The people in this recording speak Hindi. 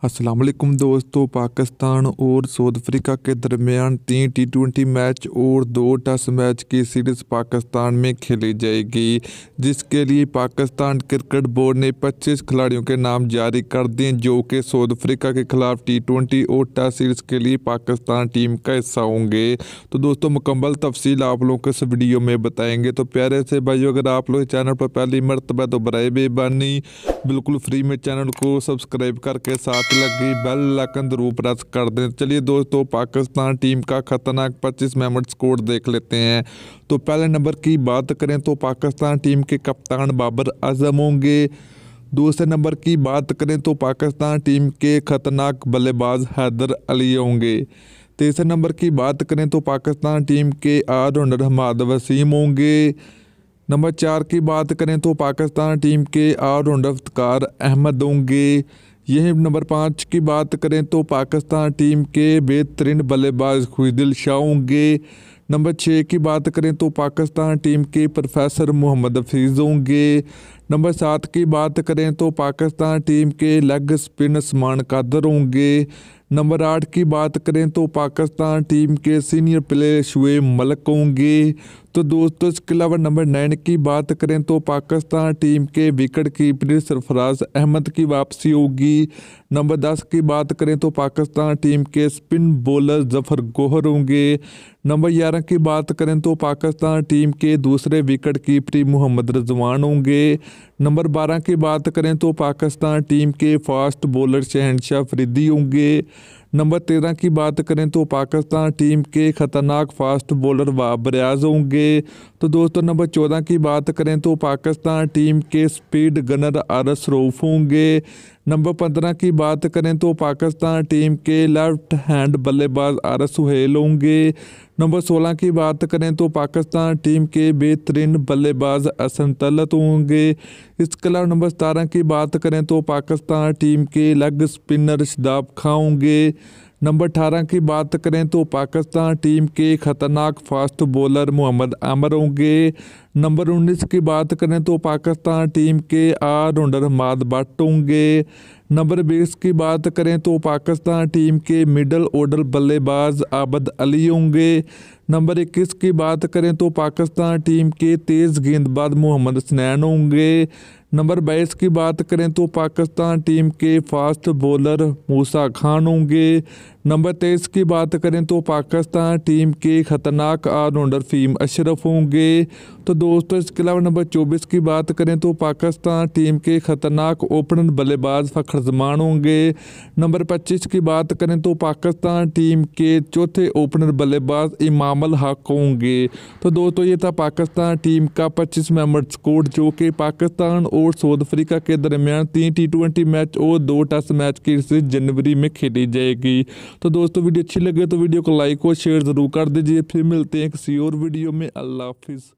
अस्सलाम वालेकुम दोस्तों। पाकिस्तान और साउथ अफ्रीका के दरमियान 3 T20 मैच और 2 टेस्ट मैच की सीरीज़ पाकिस्तान में खेली जाएगी, जिसके लिए पाकिस्तान क्रिकेट बोर्ड ने 25 खिलाड़ियों के नाम जारी कर दिए, जो कि साउथ अफ्रीका के खिलाफ T20 और टेस्ट सीरीज़ के लिए पाकिस्तान टीम का हिस्सा होंगे। तो दोस्तों मुकम्मल तफसील आप लोगों को इस वीडियो में बताएंगे। तो प्यारे से भाइयों, अगर आप लोग चैनल पर पहली मरतबा तो बराए मेहरबानी बिल्कुल फ्री में चैनल को सब्सक्राइब करके साथ लगी बेल आइकन जरूर प्रेस कर दें। चलिए दोस्तों, पाकिस्तान टीम का खतरनाक 25 मेंबर स्कोर देख लेते हैं। तो पहले नंबर की बात करें तो पाकिस्तान टीम के कप्तान बाबर आजम होंगे। दूसरे नंबर की बात करें तो पाकिस्तान टीम के खतरनाक बल्लेबाज हैदर अली होंगे। तीसरे नंबर की बात करें तो पाकिस्तान टीम के ऑलराउंडर हमाद वसीम होंगे। नंबर 4 की बात करें तो पाकिस्तान टीम के ऑलराउंडर इफ्तिकार अहमद होंगे। यही नंबर 5 की बात करें तो पाकिस्तान टीम के बेहतरीन बल्लेबाज खुशदिल शाह होंगे। नंबर 6 की बात करें तो पाकिस्तान टीम के प्रोफेसर मोहम्मद हफीज़ होंगे। नंबर 7 की बात करें तो पाकिस्तान टीम के लेग स्पिन उस्मान कादर होंगे। नंबर 8 की बात करें तो पाकिस्तान टीम के सीनियर प्लेयर शुएब मलिक होंगे। तो दोस्तों इसके अलावा नंबर 9 की बात करें तो पाकिस्तान टीम के विकेट कीपर सरफराज अहमद की वापसी होगी। नंबर 10 की बात करें तो पाकिस्तान टीम के स्पिन बॉलर जफर गोहर होंगे। नंबर 11 की बात करें तो पाकिस्तान टीम के दूसरे विकेट कीपर मोहम्मद रिजवान होंगे। नंबर 12 की बात करें तो पाकिस्तान टीम के फास्ट बॉलर शहनशाह अफरीदी होंगे। नंबर 13 की बात करें तो पाकिस्तान टीम के खतरनाक फास्ट बॉलर वाब रियाज होंगे। तो दोस्तों नंबर 14 की बात करें तो पाकिस्तान टीम के स्पीड गनर आरस रऊफ होंगे। नंबर 15 की बात करें तो पाकिस्तान टीम के लेफ्ट हैंड बल्लेबाज आरस सुहेल होंगे। नंबर 16 की बात करें तो पाकिस्तान टीम के बेहतरीन बल्लेबाज हसन तलत होंगे। इसके अलावा नंबर 17 की बात करें तो पाकिस्तान टीम के लेग स्पिनर शादाब खां होंगे। नंबर 18 की बात करें तो पाकिस्तान टीम के खतरनाक फास्ट बॉलर मोहम्मद आमिर होंगे। नंबर 19 की बात करें तो पाकिस्तान टीम के ऑलराउंडर हमाद भट्ट होंगे। नंबर 20 की बात करें तो पाकिस्तान टीम के मिडल ऑर्डर बल्लेबाज आबद अली होंगे। नंबर 21 की बात करें तो पाकिस्तान टीम के तेज़ गेंदबाज मोहम्मद हसनैन होंगे। नंबर 22 की बात करें तो पाकिस्तान टीम के फास्ट बॉलर मूसा खान होंगे। नंबर 23 की बात करें तो पाकिस्तान टीम के खतरनाक ऑलराउंडर फहीम अशरफ होंगे। तो दोस्तों इसके अलावा नंबर 24 की बात करें तो पाकिस्तान टीम के खतरनाक ओपनर बल्लेबाज फ़खर जमान होंगे। नंबर 25 की बात करें तो पाकिस्तान टीम के चौथे ओपनर बल्लेबाज इमाम अल हक होंगे। तो दोस्तों ये था पाकिस्तान टीम का 25 मेंबर स्क्वाड, जो कि पाकिस्तान और साउथ अफ्रीका के दरमियान 3 T20 मैच और 2 टेस्ट मैच की सीरीज जनवरी में खेली जाएगी। तो दोस्तों वीडियो अच्छी लगे तो वीडियो को लाइक और शेयर ज़रूर कर दीजिए। फिर मिलते हैं किसी और वीडियो में। अल्लाह हाफिज़।